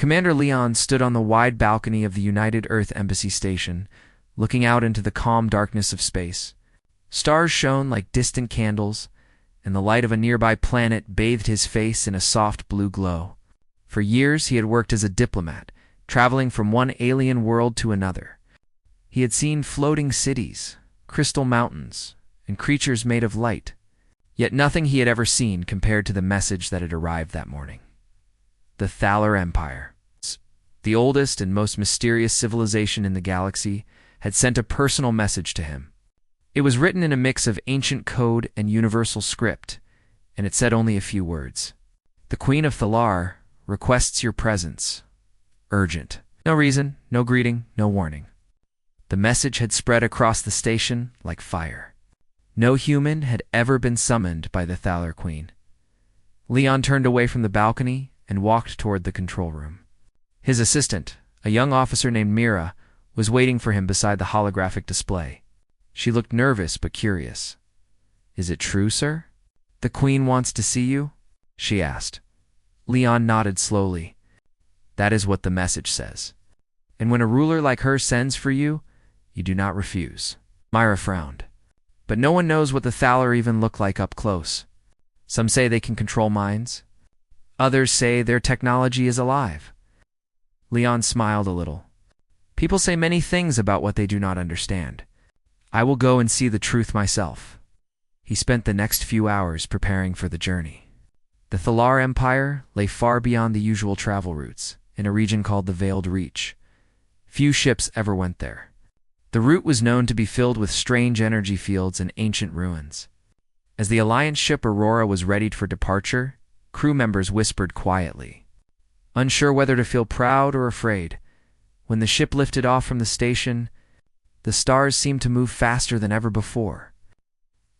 Commander Leon stood on the wide balcony of the United Earth Embassy Station, looking out into the calm darkness of space. Stars shone like distant candles, and the light of a nearby planet bathed his face in a soft blue glow. For years he had worked as a diplomat, traveling from one alien world to another. He had seen floating cities, crystal mountains, and creatures made of light. Yet nothing he had ever seen compared to the message that had arrived that morning. The Thaler Empire, the oldest and most mysterious civilization in the galaxy, had sent a personal message to him. It was written in a mix of ancient code and universal script, and it said only a few words. The Queen of Thalar requests your presence. Urgent. No reason, no greeting, no warning. The message had spread across the station like fire. No human had ever been summoned by the Thaler Queen. Leon turned away from the balcony and walked toward the control room. His assistant, a young officer named Mira, was waiting for him beside the holographic display. She looked nervous but curious. "Is it true, sir? The Queen wants to see you?" she asked. Leon nodded slowly. "That is what the message says. And when a ruler like her sends for you, you do not refuse." Mira frowned. "But no one knows what the Thaler even look like up close. Some say they can control minds. Others say their technology is alive." Leon smiled a little. "People say many things about what they do not understand. I will go and see the truth myself." He spent the next few hours preparing for the journey. The Thalar Empire lay far beyond the usual travel routes, in a region called the Veiled Reach. Few ships ever went there. The route was known to be filled with strange energy fields and ancient ruins. As the Alliance ship Aurora was readied for departure, crew members whispered quietly, unsure whether to feel proud or afraid. When the ship lifted off from the station, the stars seemed to move faster than ever before.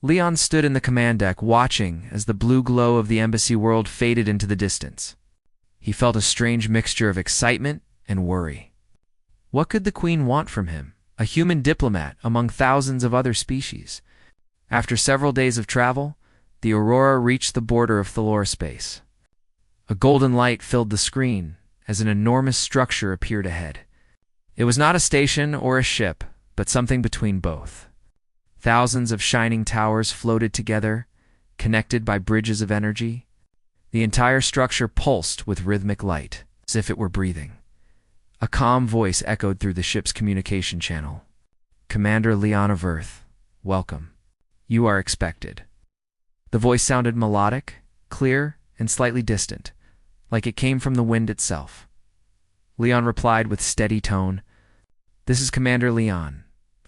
Leon stood in the command deck watching as the blue glow of the embassy world faded into the distance. He felt a strange mixture of excitement and worry. What could the Queen want from him, a human diplomat among thousands of other species? After several days of travel, the Aurora reached the border of Thalar space. A golden light filled the screen as an enormous structure appeared ahead. It was not a station or a ship, but something between both. Thousands of shining towers floated together, connected by bridges of energy. The entire structure pulsed with rhythmic light, as if it were breathing. A calm voice echoed through the ship's communication channel. "Commander Leon of Earth, welcome. You are expected." The voice sounded melodic, clear, and slightly distant, like it came from the wind itself. Leon replied with steady tone, "This is Commander Leon.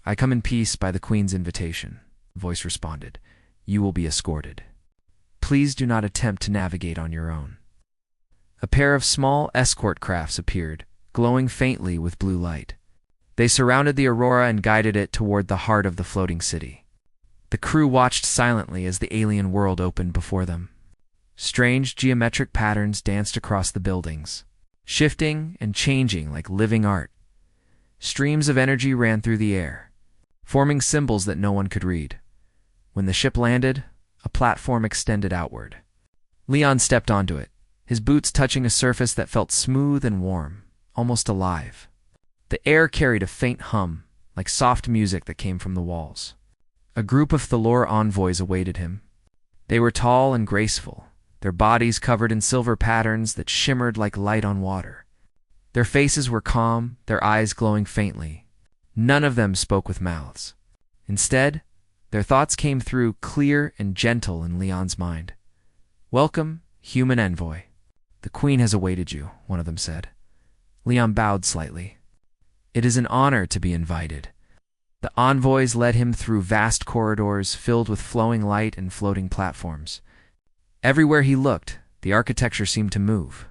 I come in peace by the Queen's invitation." The voice responded, "You will be escorted. Please do not attempt to navigate on your own." A pair of small escort crafts appeared, glowing faintly with blue light. They surrounded the Aurora and guided it toward the heart of the floating city. The crew watched silently as the alien world opened before them. Strange geometric patterns danced across the buildings, shifting and changing like living art. Streams of energy ran through the air, forming symbols that no one could read. When the ship landed, a platform extended outward. Leon stepped onto it, his boots touching a surface that felt smooth and warm, almost alive. The air carried a faint hum, like soft music that came from the walls. A group of Thalar envoys awaited him. They were tall and graceful, their bodies covered in silver patterns that shimmered like light on water. Their faces were calm, their eyes glowing faintly. None of them spoke with mouths. Instead, their thoughts came through clear and gentle in Leon's mind. "Welcome, human envoy. The Queen has awaited you," one of them said. Leon bowed slightly. "It is an honor to be invited." The envoys led him through vast corridors filled with flowing light and floating platforms. Everywhere he looked, the architecture seemed to move.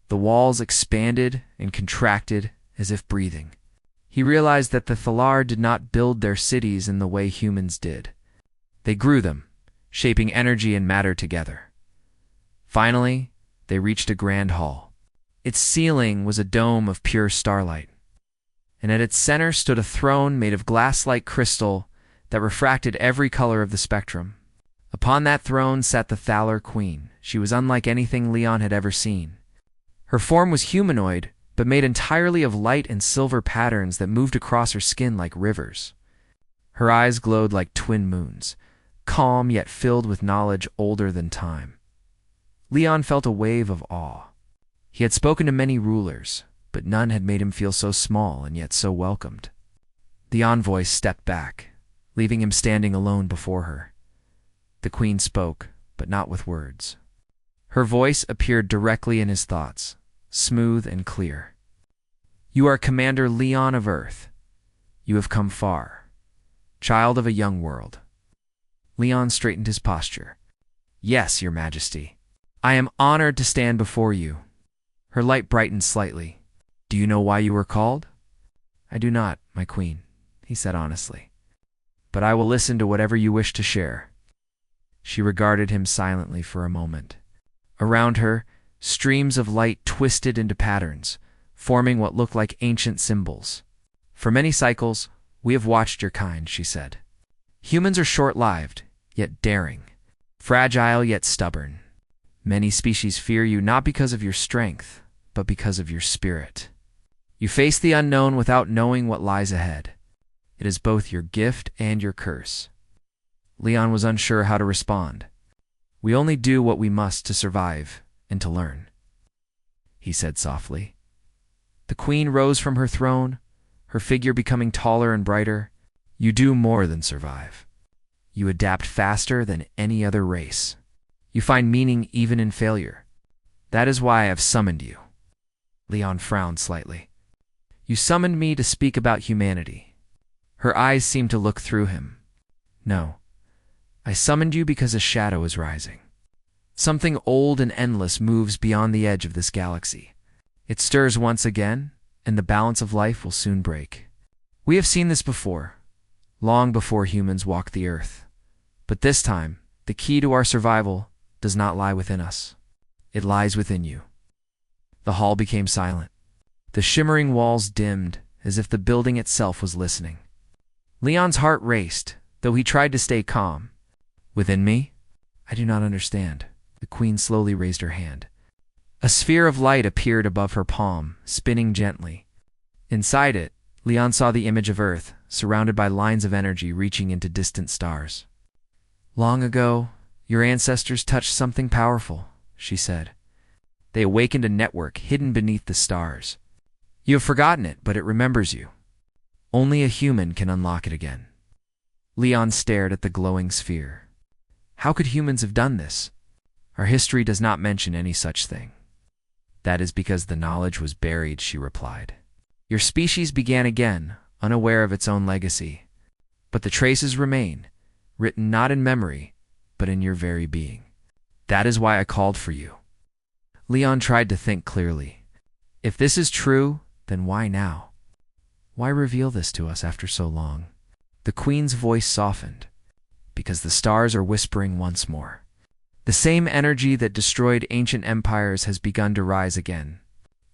The walls expanded and contracted as if breathing. He realized that the Thalar did not build their cities in the way humans did. They grew them, shaping energy and matter together. Finally, they reached a grand hall. Its ceiling was a dome of pure starlight, and at its center stood a throne made of glass-like crystal that refracted every color of the spectrum. Upon that throne sat the Thalar Queen. She was unlike anything Leon had ever seen. Her form was humanoid, but made entirely of light and silver patterns that moved across her skin like rivers. Her eyes glowed like twin moons, calm yet filled with knowledge older than time. Leon felt a wave of awe. He had spoken to many rulers, but none had made him feel so small and yet so welcomed. The envoy stepped back, leaving him standing alone before her. The queen spoke, but not with words. Her voice appeared directly in his thoughts, smooth and clear. "You are Commander Leon of Earth. You have come far, child of a young world." Leon straightened his posture. "Yes, Your Majesty. I am honored to stand before you." Her light brightened slightly. "Do you know why you were called?" "I do not, my queen," he said honestly. "But I will listen to whatever you wish to share." She regarded him silently for a moment. Around her, streams of light twisted into patterns, forming what looked like ancient symbols. "For many cycles, we have watched your kind," she said. "Humans are short-lived, yet daring, fragile yet stubborn. Many species fear you not because of your strength, but because of your spirit. You face the unknown without knowing what lies ahead. It is both your gift and your curse." Leon was unsure how to respond. "We only do what we must to survive and to learn," he said softly. The queen rose from her throne, her figure becoming taller and brighter. "You do more than survive. You adapt faster than any other race. You find meaning even in failure. That is why I have summoned you." Leon frowned slightly. "You summoned me to speak about humanity." Her eyes seemed to look through him. "No. I summoned you because a shadow is rising. Something old and endless moves beyond the edge of this galaxy. It stirs once again, and the balance of life will soon break. We have seen this before, long before humans walked the earth. But this time, the key to our survival does not lie within us. It lies within you." The hall became silent. The shimmering walls dimmed, as if the building itself was listening. Leon's heart raced, though he tried to stay calm. "Within me? I do not understand." The queen slowly raised her hand. A sphere of light appeared above her palm, spinning gently. Inside it, Leon saw the image of Earth, surrounded by lines of energy reaching into distant stars. "Long ago, your ancestors touched something powerful," she said. "They awakened a network hidden beneath the stars. You have forgotten it, but it remembers you. Only a human can unlock it again." Leon stared at the glowing sphere. How could humans have done this? Our history does not mention any such thing. "That is because the knowledge was buried," she replied. "Your species began again, unaware of its own legacy. But the traces remain, written not in memory, but in your very being. That is why I called for you." Leon tried to think clearly. If this is true, then why now? Why reveal this to us after so long? The queen's voice softened. "Because the stars are whispering once more. The same energy that destroyed ancient empires has begun to rise again.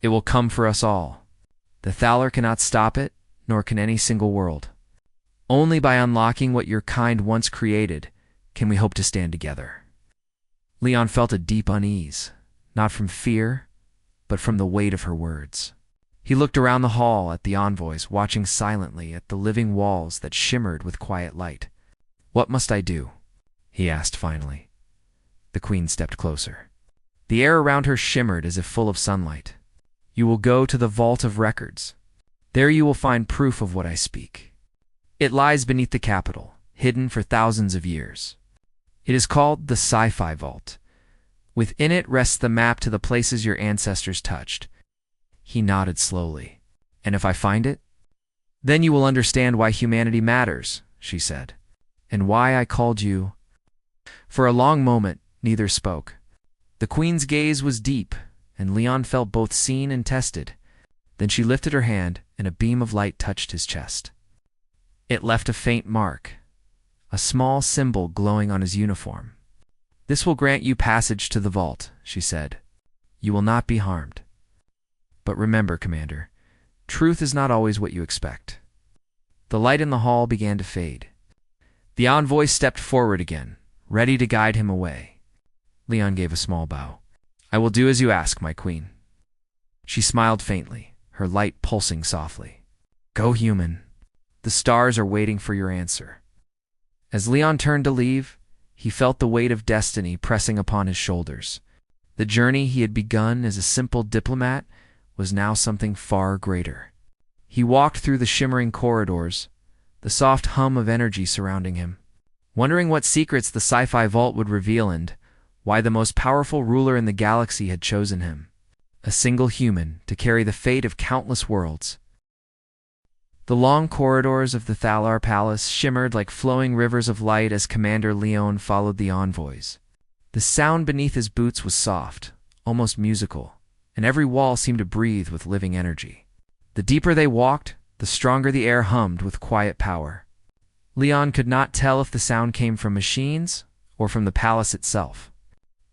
It will come for us all. The Thaler cannot stop it, nor can any single world. Only by unlocking what your kind once created can we hope to stand together." Leon felt a deep unease, not from fear, but from the weight of her words. He looked around the hall at the envoys, watching silently at the living walls that shimmered with quiet light. "What must I do?" he asked finally. The queen stepped closer. The air around her shimmered as if full of sunlight. "You will go to the Vault of Records. There you will find proof of what I speak. It lies beneath the capital, hidden for thousands of years. It is called the Sci-Fi Vault. Within it rests the map to the places your ancestors touched." He nodded slowly. "And if I find it? Then you will understand why humanity matters," she said. "And why I called you." For a long moment, neither spoke. The queen's gaze was deep, and Leon felt both seen and tested. Then she lifted her hand, and a beam of light touched his chest. It left a faint mark, a small symbol glowing on his uniform. "This will grant you passage to the vault," she said. "You will not be harmed. But remember, Commander, truth is not always what you expect." The light in the hall began to fade. The envoy stepped forward again, ready to guide him away. Leon gave a small bow. "I will do as you ask, my queen." She smiled faintly, her light pulsing softly. Go human. The stars are waiting for your answer. As Leon turned to leave, he felt the weight of destiny pressing upon his shoulders. The journey he had begun as a simple diplomat was now something far greater. He walked through the shimmering corridors, the soft hum of energy surrounding him, wondering what secrets the Sci-Fi vault would reveal and why the most powerful ruler in the galaxy had chosen him, a single human, to carry the fate of countless worlds. The long corridors of the Thalar Palace shimmered like flowing rivers of light as Commander Leon followed the envoys. The sound beneath his boots was soft, almost musical, and every wall seemed to breathe with living energy. The deeper they walked, the stronger the air hummed with quiet power. Leon could not tell if the sound came from machines or from the palace itself.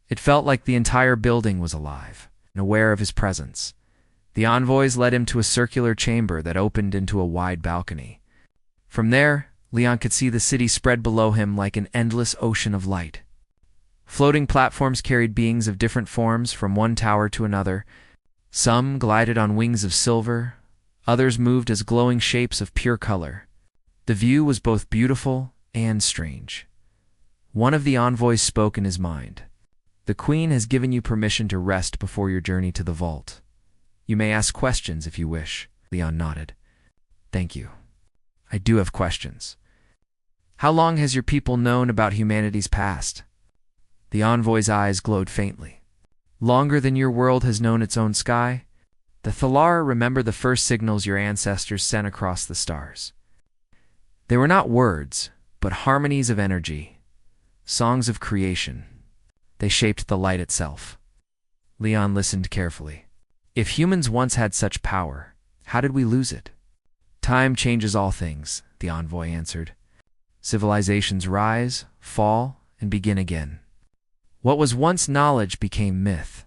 It felt like the entire building was alive and aware of his presence. The envoys led him to a circular chamber that opened into a wide balcony. From there, Leon could see the city spread below him like an endless ocean of light. Floating platforms carried beings of different forms from one tower to another. Some glided on wings of silver, others moved as glowing shapes of pure color. The view was both beautiful and strange. One of the envoys spoke in his mind. The Queen has given you permission to rest before your journey to the vault. You may ask questions if you wish. Leon nodded. Thank you. I do have questions. How long has your people known about humanity's past? The envoy's eyes glowed faintly. Longer than your world has known its own sky? The Thalar remember the first signals your ancestors sent across the stars. They were not words, but harmonies of energy, songs of creation. They shaped the light itself. Leon listened carefully. If humans once had such power, how did we lose it? Time changes all things, the envoy answered. Civilizations rise, fall, and begin again. What was once knowledge became myth.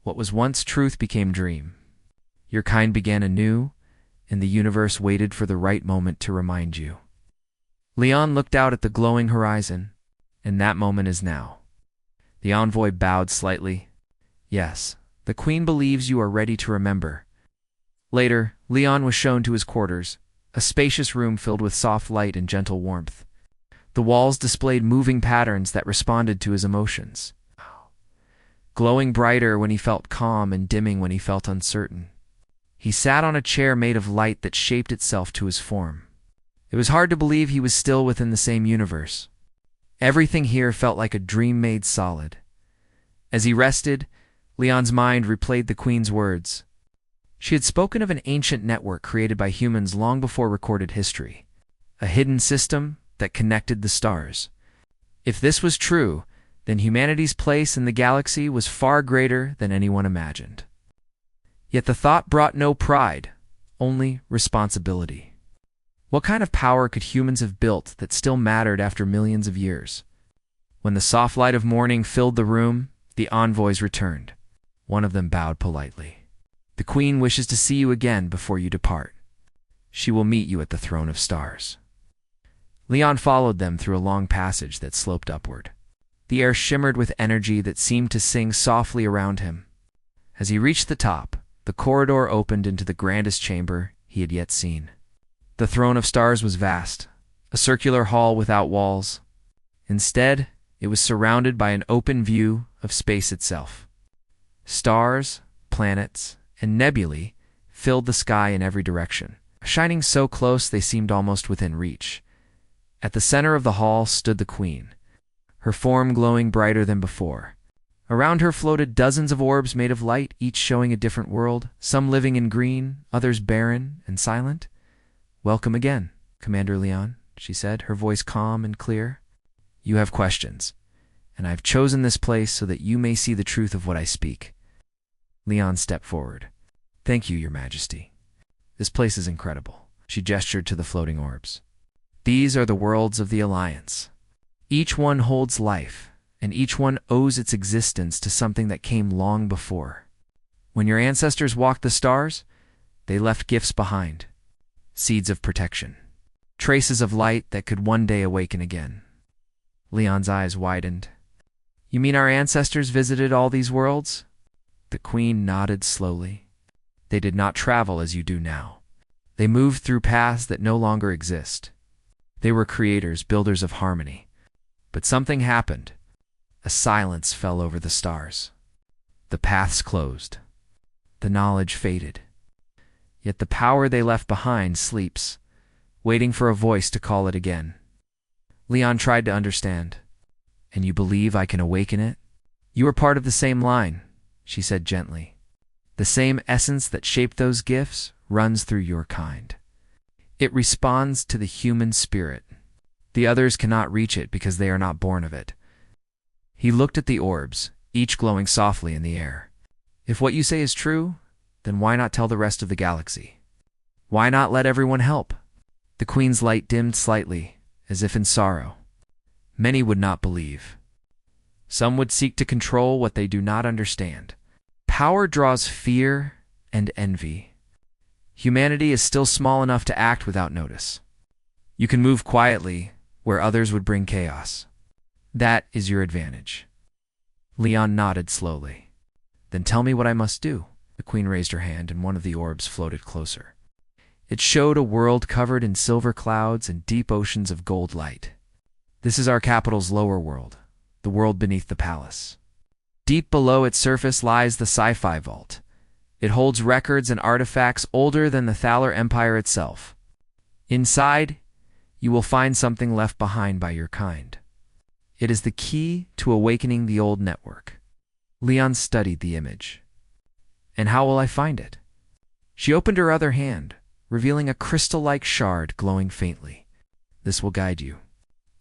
What was once truth became dream. Your kind began anew, and the universe waited for the right moment to remind you. Leon looked out at the glowing horizon, and that moment is now. The envoy bowed slightly. Yes, the Queen believes you are ready to remember. Later, Leon was shown to his quarters, a spacious room filled with soft light and gentle warmth. The walls displayed moving patterns that responded to his emotions, glowing brighter when he felt calm and dimming when he felt uncertain. He sat on a chair made of light that shaped itself to his form. It was hard to believe he was still within the same universe. Everything here felt like a dream made solid. As he rested, Leon's mind replayed the Queen's words. She had spoken of an ancient network created by humans long before recorded history, a hidden system that connected the stars. If this was true, then humanity's place in the galaxy was far greater than anyone imagined. Yet the thought brought no pride, only responsibility. What kind of power could humans have built that still mattered after millions of years? When the soft light of morning filled the room, the envoys returned. One of them bowed politely. The Queen wishes to see you again before you depart. She will meet you at the throne of stars. Leon followed them through a long passage that sloped upward. The air shimmered with energy that seemed to sing softly around him. As he reached the top, the corridor opened into the grandest chamber he had yet seen. The throne of stars was vast, a circular hall without walls. Instead, it was surrounded by an open view of space itself. Stars, planets, and nebulae filled the sky in every direction, shining so close they seemed almost within reach. At the center of the hall stood the Queen, her form glowing brighter than before. Around her floated dozens of orbs made of light, each showing a different world, some living in green, others barren and silent. Welcome again, Commander Leon, she said, her voice calm and clear. You have questions, and I have chosen this place so that you may see the truth of what I speak. Leon stepped forward. Thank you, Your Majesty. This place is incredible. She gestured to the floating orbs. These are the worlds of the Alliance. Each one holds life, and each one owes its existence to something that came long before. When your ancestors walked the stars, they left gifts behind. Seeds of protection. Traces of light that could one day awaken again. Leon's eyes widened. You mean our ancestors visited all these worlds? The Queen nodded slowly. They did not travel as you do now. They moved through paths that no longer exist. They were creators, builders of harmony. But something happened. A silence fell over the stars. The paths closed. The knowledge faded. Yet the power they left behind sleeps, waiting for a voice to call it again. Leon tried to understand. And you believe I can awaken it? You are part of the same line, she said gently. The same essence that shaped those gifts runs through your kind. It responds to the human spirit. The others cannot reach it because they are not born of it. He looked at the orbs, each glowing softly in the air. If what you say is true, then why not tell the rest of the galaxy? Why not let everyone help? The queen's light dimmed slightly, as if in sorrow. Many would not believe. Some would seek to control what they do not understand. Power draws fear and envy. Humanity is still small enough to act without notice. You can move quietly where others would bring chaos. That is your advantage. Leon nodded slowly. Then tell me what I must do. The queen raised her hand and one of the orbs floated closer. It showed a world covered in silver clouds and deep oceans of gold light. This is our capital's lower world, the world beneath the palace. Deep below its surface lies the Sci-Fi vault. It holds records and artifacts older than the Thaler Empire itself. Inside, you will find something left behind by your kind. It is the key to awakening the old network. Leon studied the image. And how will I find it? She opened her other hand, revealing a crystal-like shard glowing faintly. This will guide you.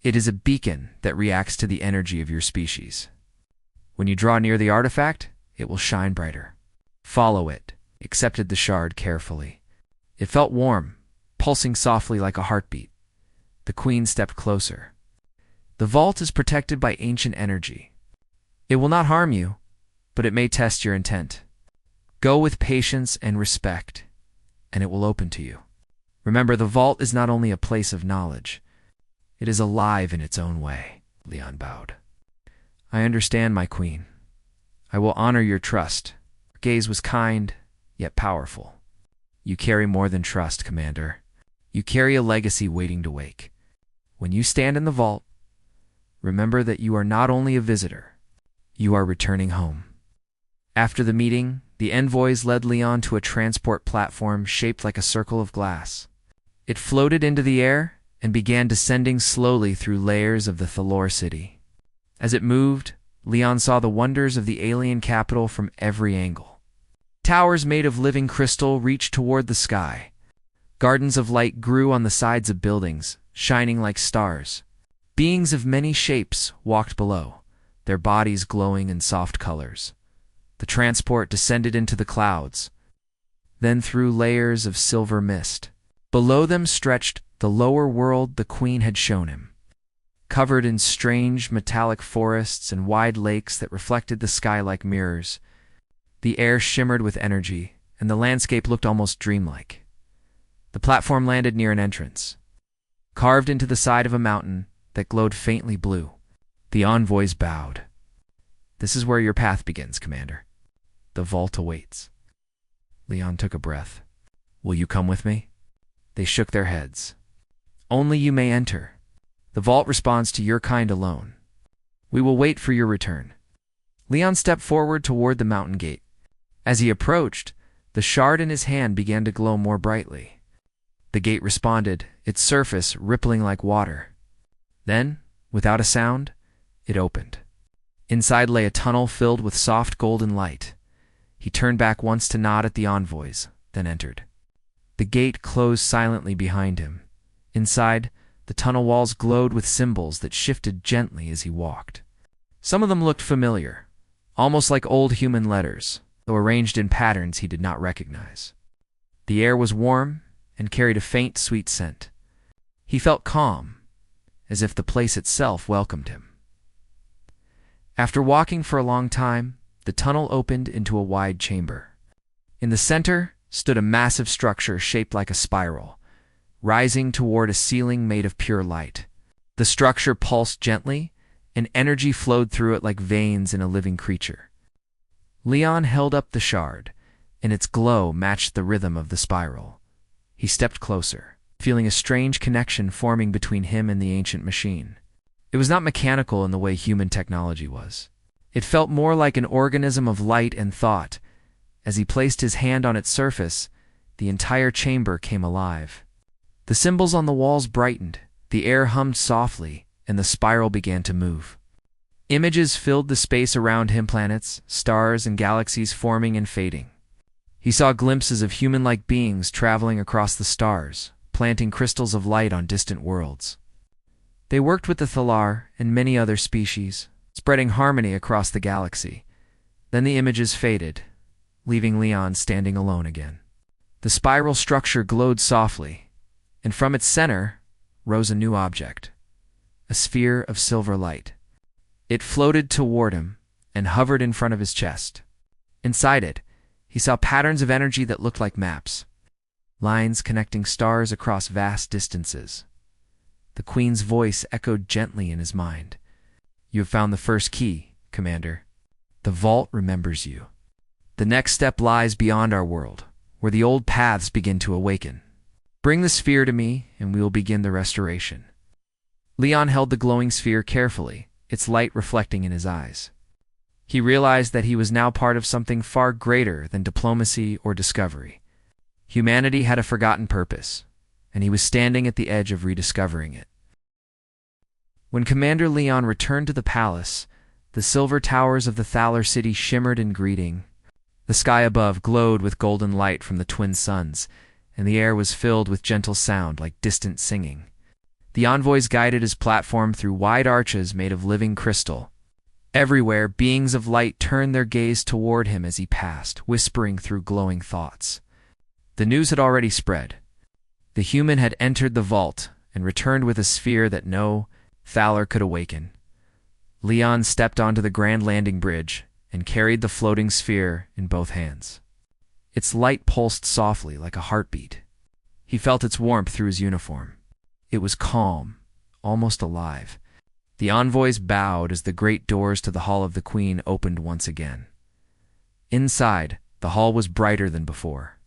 It is a beacon that reacts to the energy of your species. When you draw near the artifact, it will shine brighter. Follow it, accepted the shard carefully. It felt warm, pulsing softly like a heartbeat. The queen stepped closer. The vault is protected by ancient energy. It will not harm you, but it may test your intent. Go with patience and respect, and it will open to you. Remember, the vault is not only a place of knowledge, it is alive in its own way. Leon bowed. I understand, my queen. I will honor your trust. Her gaze was kind, yet powerful. You carry more than trust, Commander. You carry a legacy waiting to wake. When you stand in the vault, remember that you are not only a visitor, you are returning home. After the meeting, the envoys led Leon to a transport platform shaped like a circle of glass. It floated into the air and began descending slowly through layers of the Thalor city. As it moved, Leon saw the wonders of the alien capital from every angle. Towers made of living crystal reached toward the sky. Gardens of light grew on the sides of buildings, shining like stars. Beings of many shapes walked below, their bodies glowing in soft colors. The transport descended into the clouds, then through layers of silver mist. Below them stretched the lower world the queen had shown him, covered in strange metallic forests and wide lakes that reflected the sky like mirrors. The air shimmered with energy, and the landscape looked almost dreamlike. The platform landed near an entrance, carved into the side of a mountain that glowed faintly blue. The envoys bowed. This is where your path begins, Commander. The vault awaits. Leon took a breath. Will you come with me? They shook their heads. Only you may enter. The vault responds to your kind alone. We will wait for your return. Leon stepped forward toward the mountain gate. As he approached, the shard in his hand began to glow more brightly. The gate responded, its surface rippling like water. Then, without a sound, it opened. Inside lay a tunnel filled with soft golden light. He turned back once to nod at the envoys, then entered. The gate closed silently behind him. Inside, the tunnel walls glowed with symbols that shifted gently as he walked. Some of them looked familiar, almost like old human letters, though arranged in patterns he did not recognize. The air was warm and carried a faint, sweet scent. He felt calm, as if the place itself welcomed him. After walking for a long time, the tunnel opened into a wide chamber. In the center stood a massive structure shaped like a spiral, rising toward a ceiling made of pure light. The structure pulsed gently, and energy flowed through it like veins in a living creature. Leon held up the shard, and its glow matched the rhythm of the spiral. He stepped closer, feeling a strange connection forming between him and the ancient machine. It was not mechanical in the way human technology was. It felt more like an organism of light and thought. As he placed his hand on its surface, the entire chamber came alive. The symbols on the walls brightened, the air hummed softly, and the spiral began to move. Images filled the space around him, planets, stars, and galaxies forming and fading. He saw glimpses of human-like beings traveling across the stars, planting crystals of light on distant worlds. They worked with the Thalar and many other species, spreading harmony across the galaxy. Then the images faded, leaving Leon standing alone again. The spiral structure glowed softly, and from its center rose a new object, a sphere of silver light. It floated toward him and hovered in front of his chest. Inside it, he saw patterns of energy that looked like maps, lines connecting stars across vast distances. The Queen's voice echoed gently in his mind. "You have found the first key, Commander. The vault remembers you. The next step lies beyond our world, where the old paths begin to awaken. Bring the sphere to me, and we will begin the restoration." Leon held the glowing sphere carefully, its light reflecting in his eyes. He realized that he was now part of something far greater than diplomacy or discovery. Humanity had a forgotten purpose, and he was standing at the edge of rediscovering it. When Commander Leon returned to the palace, the silver towers of the Thalar city shimmered in greeting. The sky above glowed with golden light from the twin suns, and the air was filled with gentle sound like distant singing. The envoys guided his platform through wide arches made of living crystal. Everywhere, beings of light turned their gaze toward him as he passed, whispering through glowing thoughts. The news had already spread. The human had entered the vault and returned with a sphere that no Thalar could awaken. Leon stepped onto the grand landing bridge and carried the floating sphere in both hands. Its light pulsed softly like a heartbeat. He felt its warmth through his uniform. It was calm, almost alive. The envoys bowed as the great doors to the Hall of the Queen opened once again. Inside, the hall was brighter than before.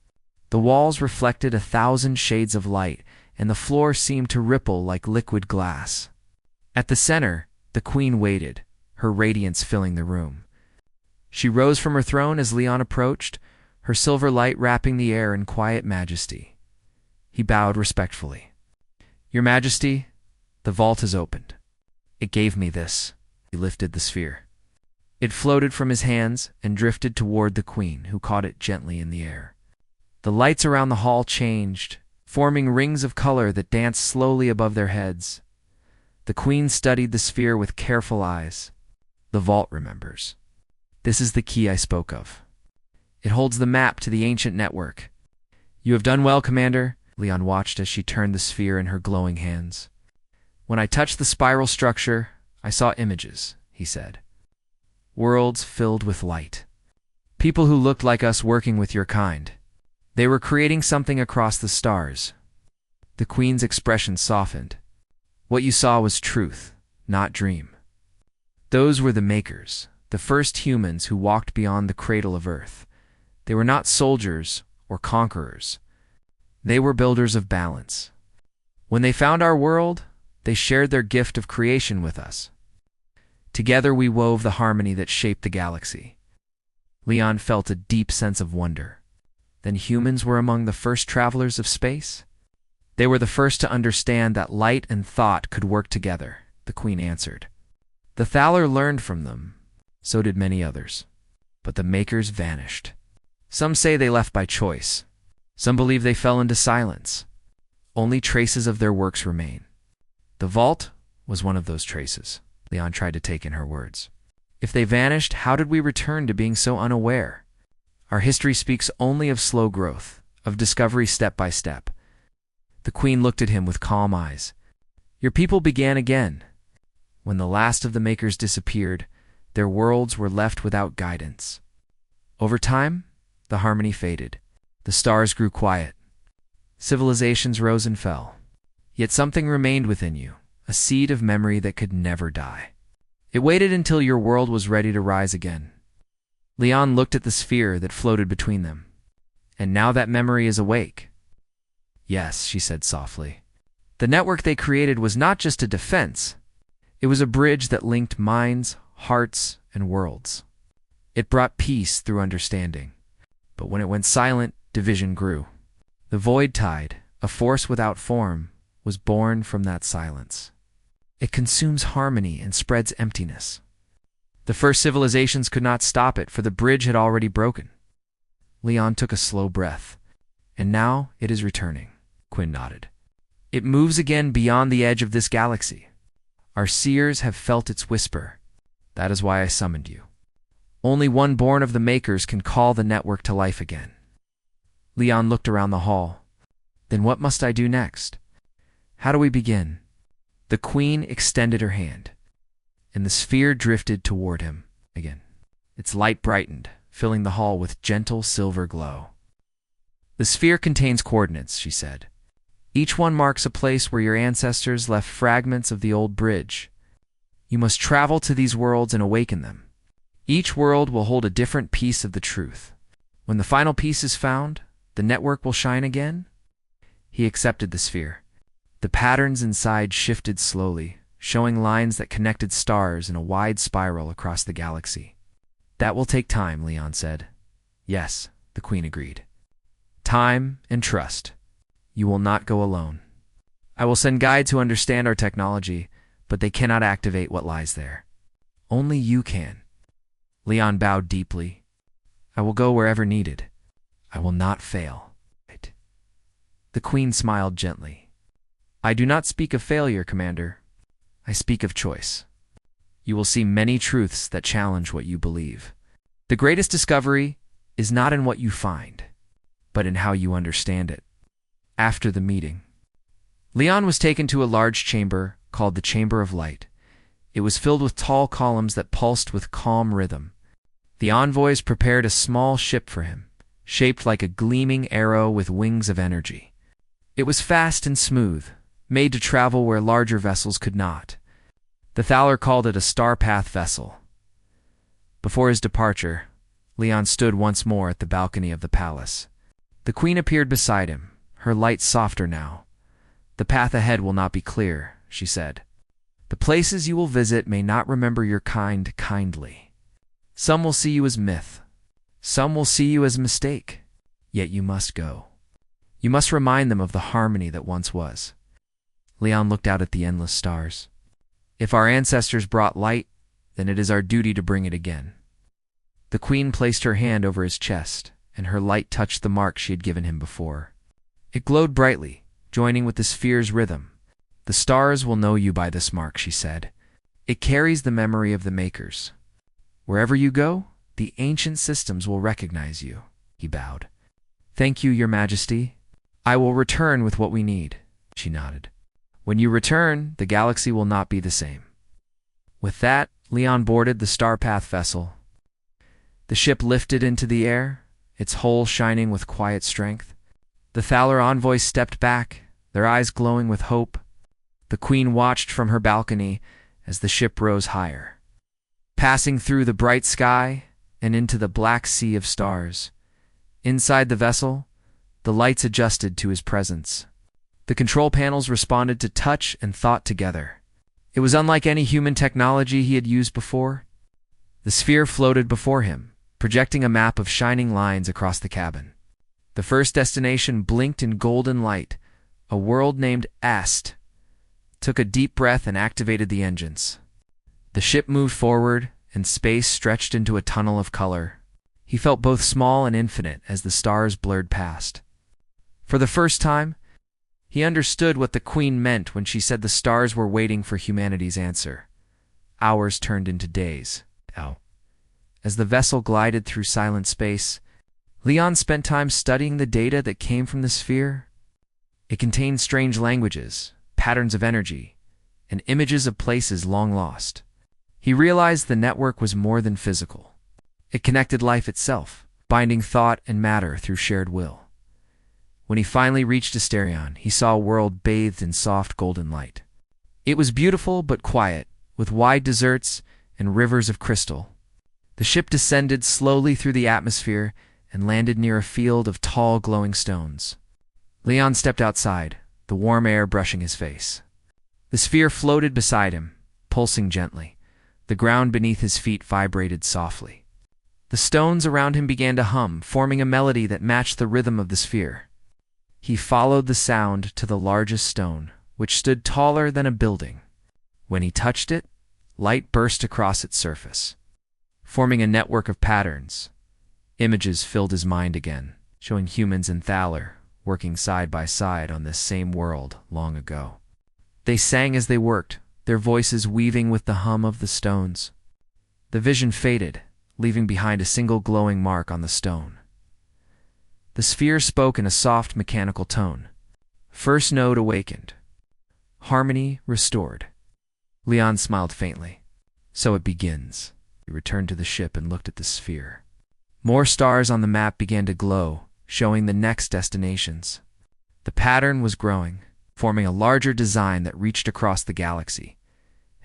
The walls reflected 1,000 shades of light, and the floor seemed to ripple like liquid glass. At the center, the Queen waited, her radiance filling the room. She rose from her throne as Leon approached, her silver light wrapping the air in quiet majesty. He bowed respectfully. "Your Majesty, the vault has opened. It gave me this." He lifted the sphere. It floated from his hands and drifted toward the Queen, who caught it gently in the air. The lights around the hall changed, forming rings of color that danced slowly above their heads. The Queen studied the sphere with careful eyes. "The vault remembers. This is the key I spoke of. It holds the map to the ancient network." "You have done well, Commander." Leon watched as she turned the sphere in her glowing hands. "When I touched the spiral structure, I saw images," he said. "Worlds filled with light. People who looked like us working with your kind. They were creating something across the stars." The Queen's expression softened. "What you saw was truth, not dream. Those were the makers, the first humans who walked beyond the cradle of Earth. They were not soldiers or conquerors. They were builders of balance. When they found our world, they shared their gift of creation with us. Together we wove the harmony that shaped the galaxy." Leon felt a deep sense of wonder. Then humans were among the first travelers of space? "They were the first to understand that light and thought could work together," the Queen answered. "The Thalar learned from them. So did many others. But the makers vanished. Some say they left by choice. Some believe they fell into silence. Only traces of their works remain. The vault was one of those traces." Leon tried to take in her words. "If they vanished, how did we return to being so unaware? Our history speaks only of slow growth, of discovery step by step." The Queen looked at him with calm eyes. "Your people began again. When the last of the makers disappeared, their worlds were left without guidance. Over time, the harmony faded. The stars grew quiet. Civilizations rose and fell. Yet something remained within you, a seed of memory that could never die. It waited until your world was ready to rise again." Leon looked at the sphere that floated between them. And now that memory is awake. Yes, she said softly. The network they created was not just a defense. It was a bridge that linked minds, hearts, and worlds. It brought peace through understanding. But when it went silent, division grew. The void tide, a force without form, was born from that silence. It consumes harmony and spreads emptiness. The first civilizations could not stop it, for the bridge had already broken. Leon took a slow breath. And now it is returning, Quinn nodded. It moves again beyond the edge of this galaxy. Our seers have felt its whisper. That is why I summoned you. Only one born of the Makers can call the network to life again. Leon looked around the hall. Then what must I do next? How do we begin? The Queen extended her hand, and the sphere drifted toward him again. Its light brightened, filling the hall with gentle silver glow. The sphere contains coordinates, she said. Each one marks a place where your ancestors left fragments of the old bridge. You must travel to these worlds and awaken them. Each world will hold a different piece of the truth. When the final piece is found, the network will shine again. He accepted the sphere. The patterns inside shifted slowly, showing lines that connected stars in a wide spiral across the galaxy. That will take time, Leon said. Yes, the Queen agreed. Time and trust. You will not go alone. I will send guides who understand our technology, but they cannot activate what lies there. Only you can. Leon bowed deeply. I will go wherever needed. I will not fail. The Queen smiled gently. I do not speak of failure, Commander. I speak of choice. You will see many truths that challenge what you believe. The greatest discovery is not in what you find, but in how you understand it. After the meeting, Leon was taken to a large chamber called the Chamber of Light. It was filled with tall columns that pulsed with calm rhythm. The envoys prepared a small ship for him, shaped like a gleaming arrow with wings of energy. It was fast and smooth, made to travel where larger vessels could not. The Thaler called it a star-path vessel. Before his departure, Leon stood once more at the balcony of the palace. The Queen appeared beside him, her light softer now. The path ahead will not be clear, she said. The places you will visit may not remember your kind kindly. Some will see you as myth. Some will see you as mistake. Yet you must go. You must remind them of the harmony that once was. Leon looked out at the endless stars. If our ancestors brought light, then it is our duty to bring it again. The Queen placed her hand over his chest, and her light touched the mark she had given him before. It glowed brightly, joining with the sphere's rhythm. The stars will know you by this mark, she said. It carries the memory of the Makers. Wherever you go, the ancient systems will recognize you. He bowed. Thank you, Your Majesty. I will return with what we need, she nodded. When you return, the galaxy will not be the same. With that, Leon boarded the Starpath vessel. The ship lifted into the air, its hull shining with quiet strength. The Thaler envoys stepped back, their eyes glowing with hope. The Queen watched from her balcony as the ship rose higher, passing through the bright sky and into the black sea of stars. Inside the vessel, the lights adjusted to his presence. The control panels responded to touch and thought together. It was unlike any human technology he had used before. The sphere floated before him, projecting a map of shining lines across the cabin. The first destination blinked in golden light, a world named Ast. Took a deep breath and activated the engines. The ship moved forward, and space stretched into a tunnel of color. He felt both small and infinite as the stars blurred past. For the first time, he understood what the Queen meant when she said the stars were waiting for humanity's answer. Hours turned into days. As the vessel glided through silent space, Leon spent time studying the data that came from the sphere. It contained strange languages, patterns of energy, and images of places long lost. He realized the network was more than physical. It connected life itself, binding thought and matter through shared will. When he finally reached Asterion, he saw a world bathed in soft golden light. It was beautiful but quiet, with wide deserts and rivers of crystal. The ship descended slowly through the atmosphere and landed near a field of tall, glowing stones. Leon stepped outside, the warm air brushing his face. The sphere floated beside him, pulsing gently. The ground beneath his feet vibrated softly. The stones around him began to hum, forming a melody that matched the rhythm of the sphere. He followed the sound to the largest stone, which stood taller than a building. When he touched it, light burst across its surface, forming a network of patterns. Images filled his mind again, showing humans and Thaler working side by side on this same world long ago. They sang as they worked, their voices weaving with the hum of the stones. The vision faded, leaving behind a single glowing mark on the stone. The sphere spoke in a soft, mechanical tone. First node awakened. Harmony restored. Leon smiled faintly. So it begins. He returned to the ship and looked at the sphere. More stars on the map began to glow, showing the next destinations. The pattern was growing, forming a larger design that reached across the galaxy.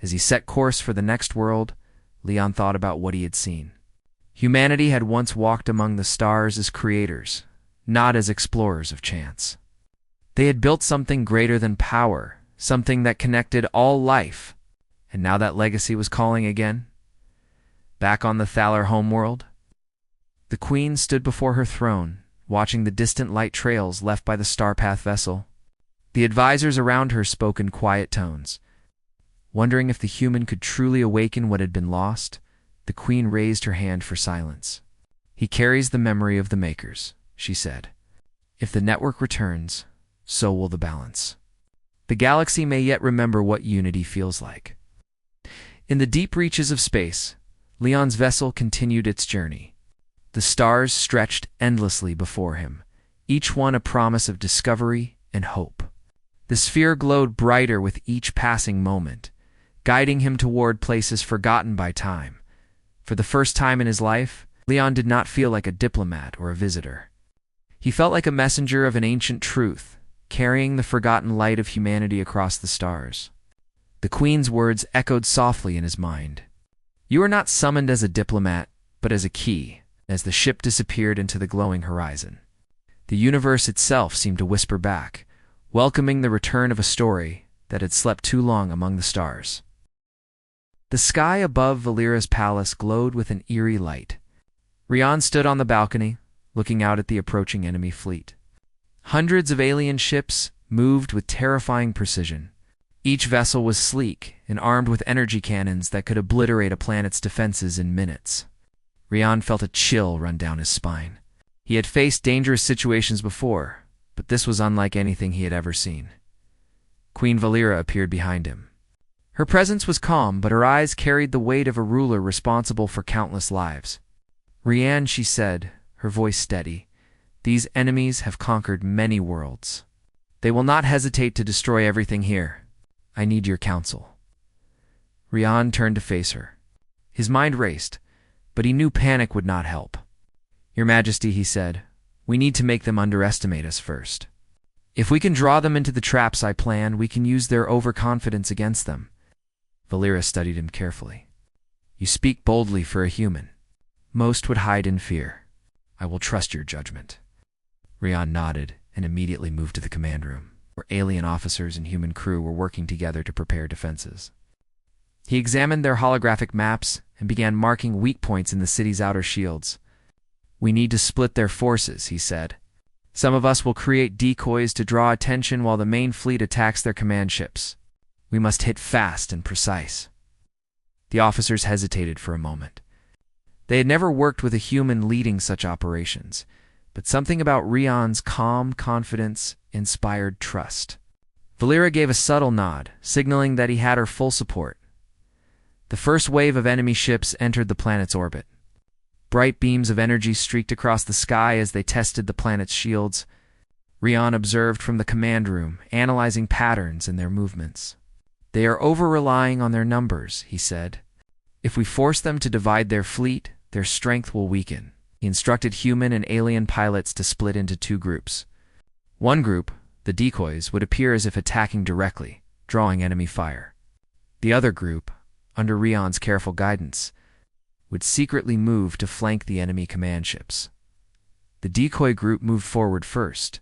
As he set course for the next world, Leon thought about what he had seen. Humanity had once walked among the stars as creators, not as explorers of chance. They had built something greater than power, something that connected all life, and now that legacy was calling again. Back on the Thaler homeworld, the Queen stood before her throne, watching the distant light trails left by the Starpath vessel. The advisors around her spoke in quiet tones. Wondering if the human could truly awaken what had been lost, the Queen raised her hand for silence. He carries the memory of the Makers, she said. If the network returns, so will the balance. The galaxy may yet remember what unity feels like. In the deep reaches of space, Leon's vessel continued its journey. The stars stretched endlessly before him, each one a promise of discovery and hope. The sphere glowed brighter with each passing moment, guiding him toward places forgotten by time. For the first time in his life, Leon did not feel like a diplomat or a visitor. He felt like a messenger of an ancient truth, carrying the forgotten light of humanity across the stars. The Queen's words echoed softly in his mind. You are not summoned as a diplomat, but as a key, as the ship disappeared into the glowing horizon. The universe itself seemed to whisper back, welcoming the return of a story that had slept too long among the stars. The sky above Valera's palace glowed with an eerie light. Rian stood on the balcony, looking out at the approaching enemy fleet. Hundreds of alien ships moved with terrifying precision. Each vessel was sleek and armed with energy cannons that could obliterate a planet's defenses in minutes. Rian felt a chill run down his spine. He had faced dangerous situations before, but this was unlike anything he had ever seen. Queen Valera appeared behind him. Her presence was calm, but her eyes carried the weight of a ruler responsible for countless lives. Rian, she said, her voice steady, these enemies have conquered many worlds. They will not hesitate to destroy everything here. I need your counsel. Rian turned to face her. His mind raced, but he knew panic would not help. Your Majesty, he said, we need to make them underestimate us first. If we can draw them into the traps I plan, we can use their overconfidence against them. Valera studied him carefully. You speak boldly for a human. Most would hide in fear. I will trust your judgment. Rian nodded and immediately moved to the command room, where alien officers and human crew were working together to prepare defenses. He examined their holographic maps and began marking weak points in the city's outer shields. We need to split their forces, he said. Some of us will create decoys to draw attention while the main fleet attacks their command ships. We must hit fast and precise. The officers hesitated for a moment. They had never worked with a human leading such operations, but something about Rian's calm confidence inspired trust. Valera gave a subtle nod, signaling that he had her full support. The first wave of enemy ships entered the planet's orbit. Bright beams of energy streaked across the sky as they tested the planet's shields. Rian observed from the command room, analyzing patterns in their movements. They are over-relying on their numbers, he said. If we force them to divide their fleet, their strength will weaken. He instructed human and alien pilots to split into two groups. One group, the decoys, would appear as if attacking directly, drawing enemy fire. The other group, under Rian's careful guidance, would secretly move to flank the enemy command ships. The decoy group moved forward first.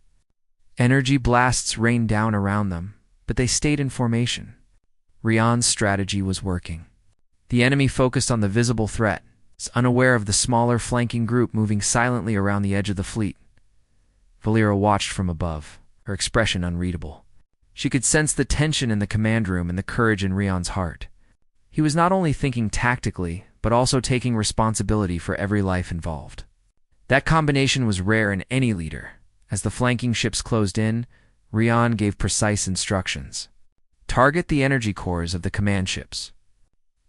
Energy blasts rained down around them, but they stayed in formation. Rian's strategy was working. The enemy focused on the visible threat, unaware of the smaller flanking group moving silently around the edge of the fleet. Valera watched from above, her expression unreadable. She could sense the tension in the command room and the courage in Rian's heart. He was not only thinking tactically, but also taking responsibility for every life involved. That combination was rare in any leader. As the flanking ships closed in, Rian gave precise instructions. Target the energy cores of the command ships.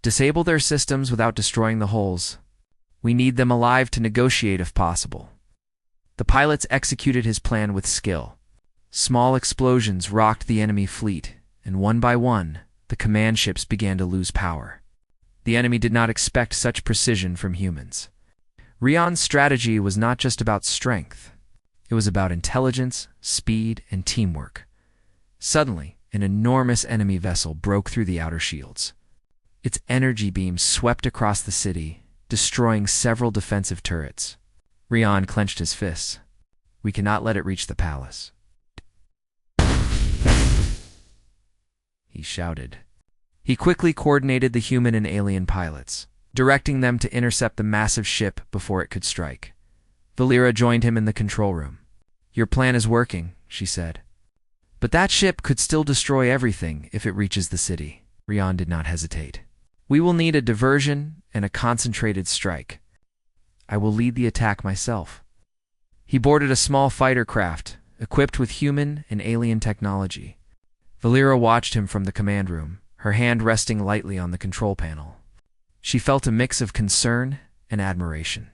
Disable their systems without destroying the hulls. We need them alive to negotiate if possible. The pilots executed his plan with skill. Small explosions rocked the enemy fleet, and one by one, the command ships began to lose power. The enemy did not expect such precision from humans. Rian's strategy was not just about strength. It was about intelligence, speed, and teamwork. Suddenly, an enormous enemy vessel broke through the outer shields. Its energy beams swept across the city, destroying several defensive turrets. Rian clenched his fists. We cannot let it reach the palace, he shouted. He quickly coordinated the human and alien pilots, directing them to intercept the massive ship before it could strike. Valera joined him in the control room. Your plan is working, she said. But that ship could still destroy everything if it reaches the city. Rian did not hesitate. We will need a diversion and a concentrated strike. I will lead the attack myself. He boarded a small fighter craft, equipped with human and alien technology. Valera watched him from the command room, her hand resting lightly on the control panel. She felt a mix of concern and admiration.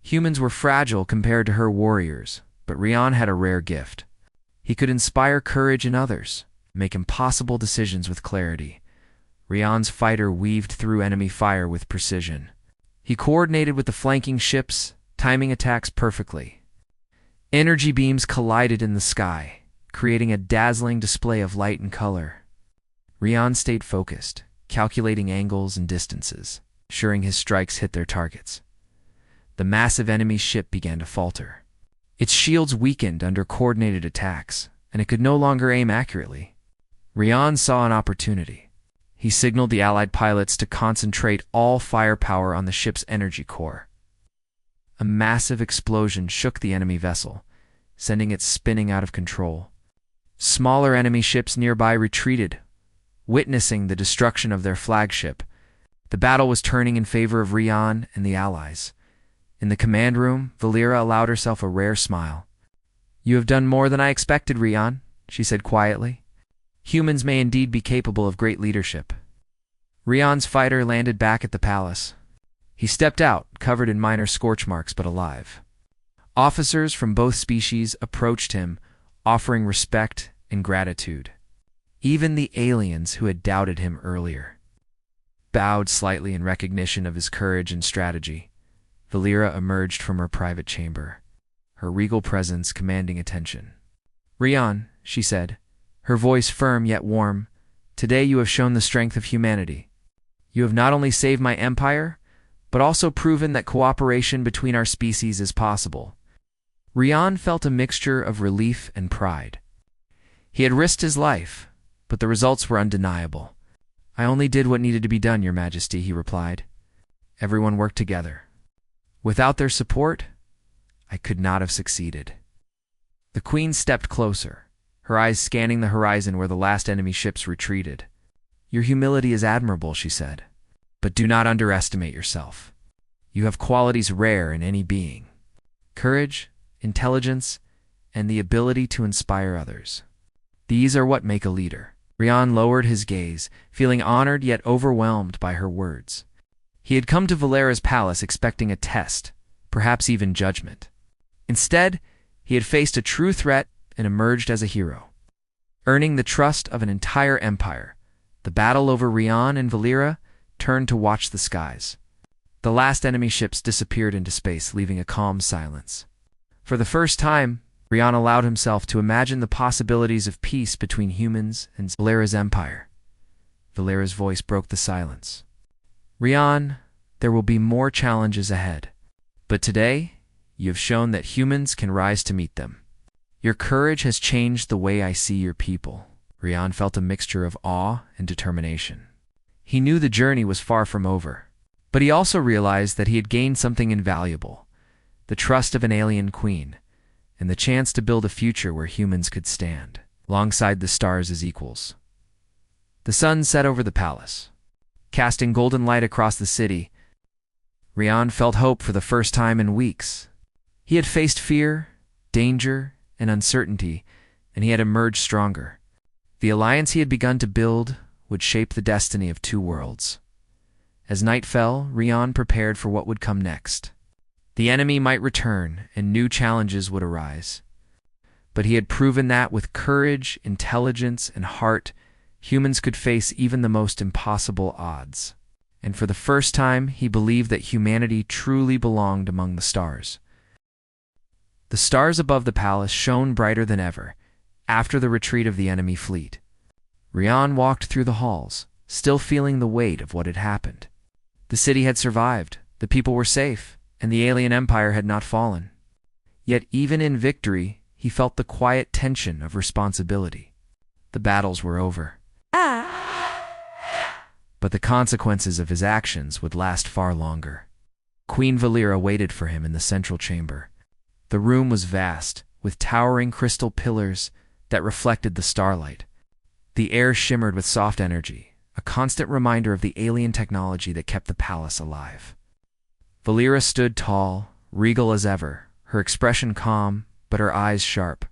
Humans were fragile compared to her warriors, but Rian had a rare gift. He could inspire courage in others, make impossible decisions with clarity. Rian's fighter weaved through enemy fire with precision. He coordinated with the flanking ships, timing attacks perfectly. Energy beams collided in the sky, creating a dazzling display of light and color. Rian stayed focused, calculating angles and distances, ensuring his strikes hit their targets. The massive enemy ship began to falter. Its shields weakened under coordinated attacks, and it could no longer aim accurately. Rian saw an opportunity. He signaled the Allied pilots to concentrate all firepower on the ship's energy core. A massive explosion shook the enemy vessel, sending it spinning out of control. Smaller enemy ships nearby retreated, witnessing the destruction of their flagship. The battle was turning in favor of Rian and the Allies. In the command room, Valera allowed herself a rare smile. You have done more than I expected, Rian, she said quietly. Humans may indeed be capable of great leadership. Rian's fighter landed back at the palace. He stepped out, covered in minor scorch marks but alive. Officers from both species approached him, offering respect and gratitude. Even the aliens who had doubted him earlier bowed slightly in recognition of his courage and strategy. Valera emerged from her private chamber, her regal presence commanding attention. Rian, she said, her voice firm yet warm, today you have shown the strength of humanity. You have not only saved my empire, but also proven that cooperation between our species is possible. Rian felt a mixture of relief and pride. He had risked his life, but the results were undeniable. I only did what needed to be done, Your Majesty, he replied. Everyone worked together. Without their support, I could not have succeeded. The Queen stepped closer, her eyes scanning the horizon where the last enemy ships retreated. Your humility is admirable, she said, but do not underestimate yourself. You have qualities rare in any being: courage, intelligence, and the ability to inspire others. These are what make a leader. Rian lowered his gaze, feeling honored yet overwhelmed by her words. He had come to Valera's palace expecting a test, perhaps even judgment. Instead, he had faced a true threat and emerged as a hero. Earning the trust of an entire empire, the battle over Rian and Valera turned to watch the skies. The last enemy ships disappeared into space, leaving a calm silence. For the first time, Rian allowed himself to imagine the possibilities of peace between humans and Valera's empire. Valera's voice broke the silence. Rian, there will be more challenges ahead. But today, You have shown that humans can rise to meet them. Your courage has changed the way I see your people." Rian felt a mixture of awe and determination. He knew the journey was far from over, but he also realized that he had gained something invaluable: the trust of an alien queen, and the chance to build a future where humans could stand alongside the stars as equals. The sun set over the palace, casting golden light across the city. Rian felt hope for the first time in weeks. He had faced fear, danger, and uncertainty, and he had emerged stronger. The alliance he had begun to build would shape the destiny of two worlds. As night fell, Rian prepared for what would come next. The enemy might return, and new challenges would arise. But he had proven that with courage, intelligence, and heart, humans could face even the most impossible odds. And for the first time, he believed that humanity truly belonged among the stars. The stars above the palace shone brighter than ever, after the retreat of the enemy fleet. Rian walked through the halls, still feeling the weight of what had happened. The city had survived, the people were safe, and the alien empire had not fallen. Yet even in victory, he felt the quiet tension of responsibility. The battles were over. But the consequences of his actions would last far longer. Queen Valera waited for him in the central chamber. The room was vast, with towering crystal pillars that reflected the starlight. The air shimmered with soft energy, a constant reminder of the alien technology that kept the palace alive. Valera stood tall, regal as ever, her expression calm, but her eyes sharp.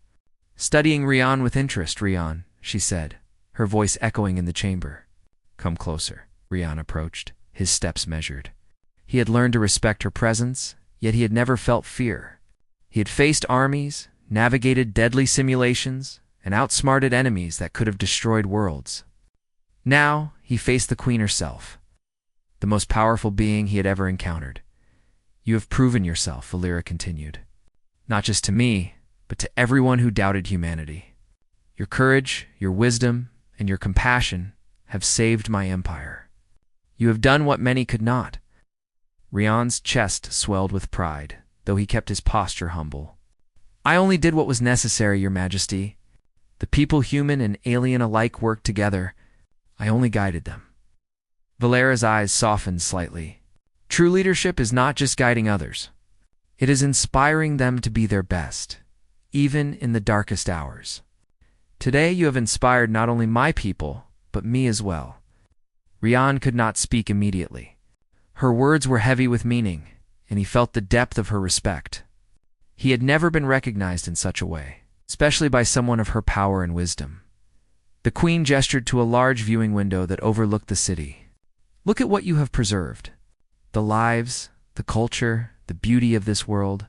"Studying Rian with interest, Rian," she said, her voice echoing in the chamber. "Come closer." Rian approached, his steps measured. He had learned to respect her presence, yet he had never felt fear. He had faced armies, navigated deadly simulations, and outsmarted enemies that could have destroyed worlds. Now, he faced the queen herself, the most powerful being he had ever encountered. "You have proven yourself," Valera continued. "Not just to me, but to everyone who doubted humanity. Your courage, your wisdom, and your compassion have saved my empire. You have done what many could not." Rian's chest swelled with pride, though he kept his posture humble. "I only did what was necessary, Your Majesty. The people, human and alien alike, worked together. I only guided them." Valera's eyes softened slightly. "True leadership is not just guiding others. It is inspiring them to be their best, even in the darkest hours. Today you have inspired not only my people, but me as well." Rian could not speak immediately. Her words were heavy with meaning, and he felt the depth of her respect. He had never been recognized in such a way, especially by someone of her power and wisdom. The queen gestured to a large viewing window that overlooked the city. "Look at what you have preserved. The lives, the culture, the beauty of this world.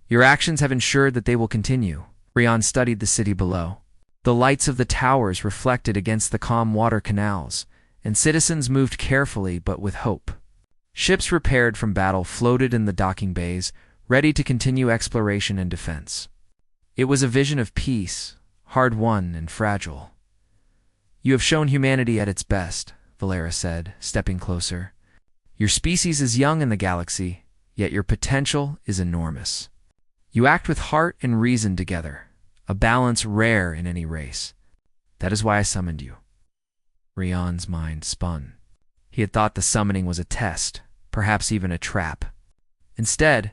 Your actions have ensured that they will continue." Rian studied the city below. The lights of the towers reflected against the calm water canals, and citizens moved carefully but with hope. Ships repaired from battle floated in the docking bays, ready to continue exploration and defense. It was a vision of peace, hard-won and fragile. "You have shown humanity at its best," Valera said, stepping closer. "Your species is young in the galaxy, yet your potential is enormous. You act with heart and reason together, a balance rare in any race. That is why I summoned you." Rian's mind spun. He had thought the summoning was a test, perhaps even a trap. Instead,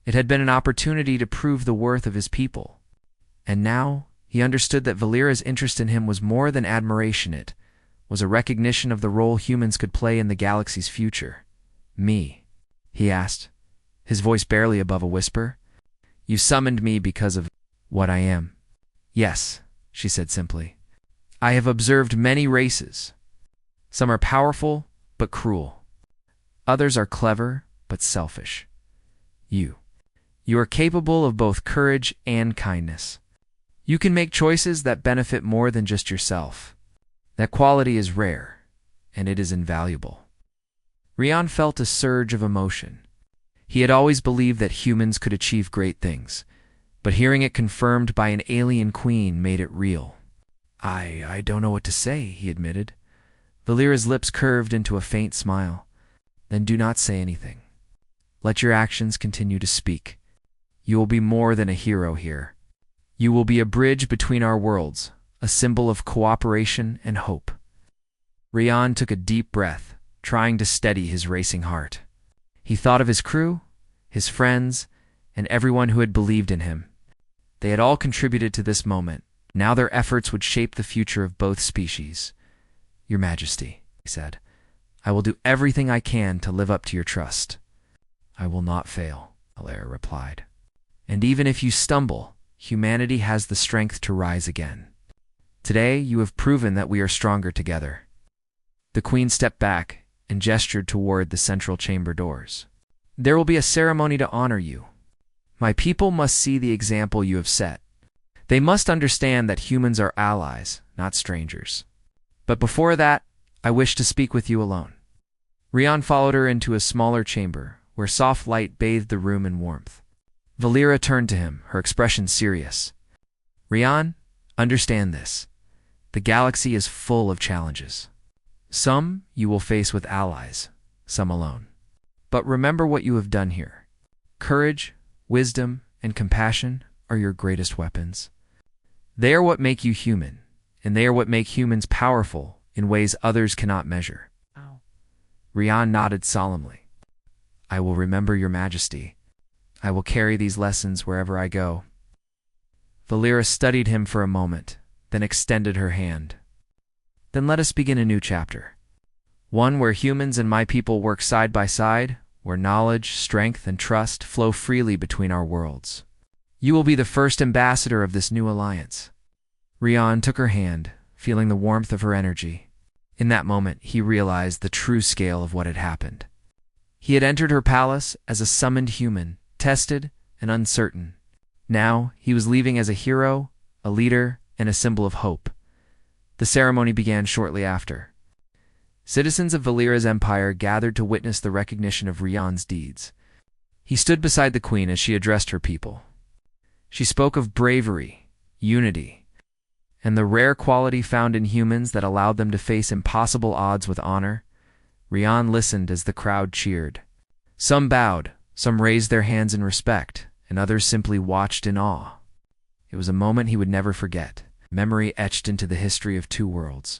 it had been an opportunity to prove the worth of his people. And now, he understood that Valera's interest in him was more than admiration. It was a recognition of the role humans could play in the galaxy's future. "Me?" he asked, his voice barely above a whisper. "You summoned me because of what I am." "Yes," she said simply. "I have observed many races. Some are powerful, but cruel. Others are clever, but selfish. You are capable of both courage and kindness. You can make choices that benefit more than just yourself. That quality is rare, and it is invaluable." Rian felt a surge of emotion. He had always believed that humans could achieve great things, but hearing it confirmed by an alien queen made it real. I don't know what to say," he admitted. Valera's lips curved into a faint smile. "Then do not say anything. Let your actions continue to speak. You will be more than a hero here. You will be a bridge between our worlds, a symbol of cooperation and hope." Rian took a deep breath, trying to steady his racing heart. He thought of his crew, his friends, and everyone who had believed in him. They had all contributed to this moment. Now their efforts would shape the future of both species. "Your Majesty," he said, "I will do everything I can to live up to your trust." "I will not fail," Valera replied. "And even if you stumble, humanity has the strength to rise again. Today you have proven that we are stronger together." The Queen stepped back and gestured toward the central chamber doors. "There will be a ceremony to honor you. My people must see the example you have set. They must understand that humans are allies, not strangers. But before that, I wish to speak with you alone." Rian followed her into a smaller chamber, where soft light bathed the room in warmth. Valera turned to him, her expression serious. "Rian, understand this. The galaxy is full of challenges. Some you will face with allies, some alone. But remember what you have done here. Courage, wisdom, and compassion are your greatest weapons. They are what make you human, and they are what make humans powerful in ways others cannot measure." Rian nodded solemnly. "I will remember, Your Majesty. I will carry these lessons wherever I go." Valera studied him for a moment, then extended her hand. "Then let us begin a new chapter. One where humans and my people work side by side, where knowledge, strength, and trust flow freely between our worlds. You will be the first ambassador of this new alliance." Rian took her hand, feeling the warmth of her energy. In that moment, he realized the true scale of what had happened. He had entered her palace as a summoned human, tested and uncertain. Now, he was leaving as a hero, a leader, and a symbol of hope. The ceremony began shortly after. Citizens of Valera's empire gathered to witness the recognition of Rian's deeds. He stood beside the queen as she addressed her people. She spoke of bravery, unity, and the rare quality found in humans that allowed them to face impossible odds with honor. Rian listened as the crowd cheered. Some bowed, some raised their hands in respect, and others simply watched in awe. It was a moment he would never forget, memory etched into the history of two worlds.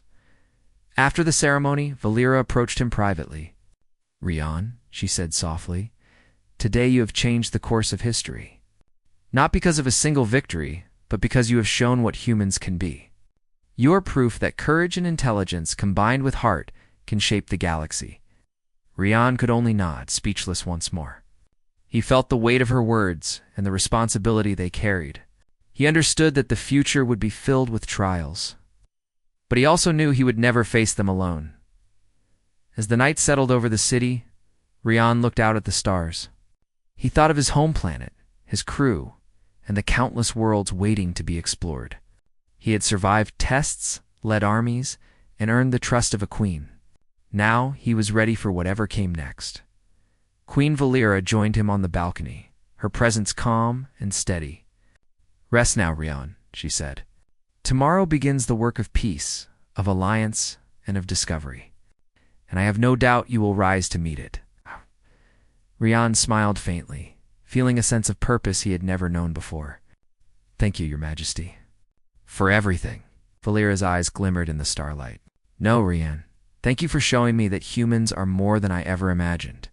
After the ceremony, Valera approached him privately. "Rian," she said softly, "today you have changed the course of history. Not because of a single victory, but because you have shown what humans can be. You are proof that courage and intelligence combined with heart can shape the galaxy." Rian could only nod, speechless once more. He felt the weight of her words and the responsibility they carried. He understood that the future would be filled with trials. But he also knew he would never face them alone. As the night settled over the city, Rian looked out at the stars. He thought of his home planet, his crew, and the countless worlds waiting to be explored. He had survived tests, led armies, and earned the trust of a queen. Now he was ready for whatever came next. Queen Valera joined him on the balcony, her presence calm and steady. "Rest now, Rian," she said. "Tomorrow begins the work of peace, of alliance, and of discovery. And I have no doubt you will rise to meet it." Rian smiled faintly, feeling a sense of purpose he had never known before. "Thank you, Your Majesty." "For everything." Valera's eyes glimmered in the starlight. "No, Rian. Thank you for showing me that humans are more than I ever imagined."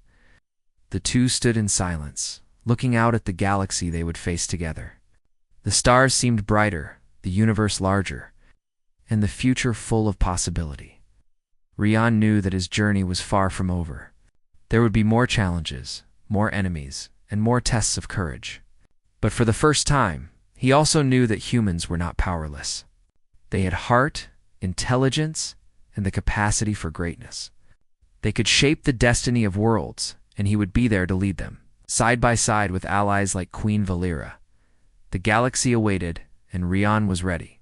The two stood in silence, looking out at the galaxy they would face together. The stars seemed brighter, the universe larger, and the future full of possibility. Rian knew that his journey was far from over. There would be more challenges, more enemies, and more tests of courage. But for the first time, he also knew that humans were not powerless. They had heart, intelligence, and the capacity for greatness. They could shape the destiny of worlds, and he would be there to lead them, side by side with allies like Queen Valera. The galaxy awaited, and Rian was ready.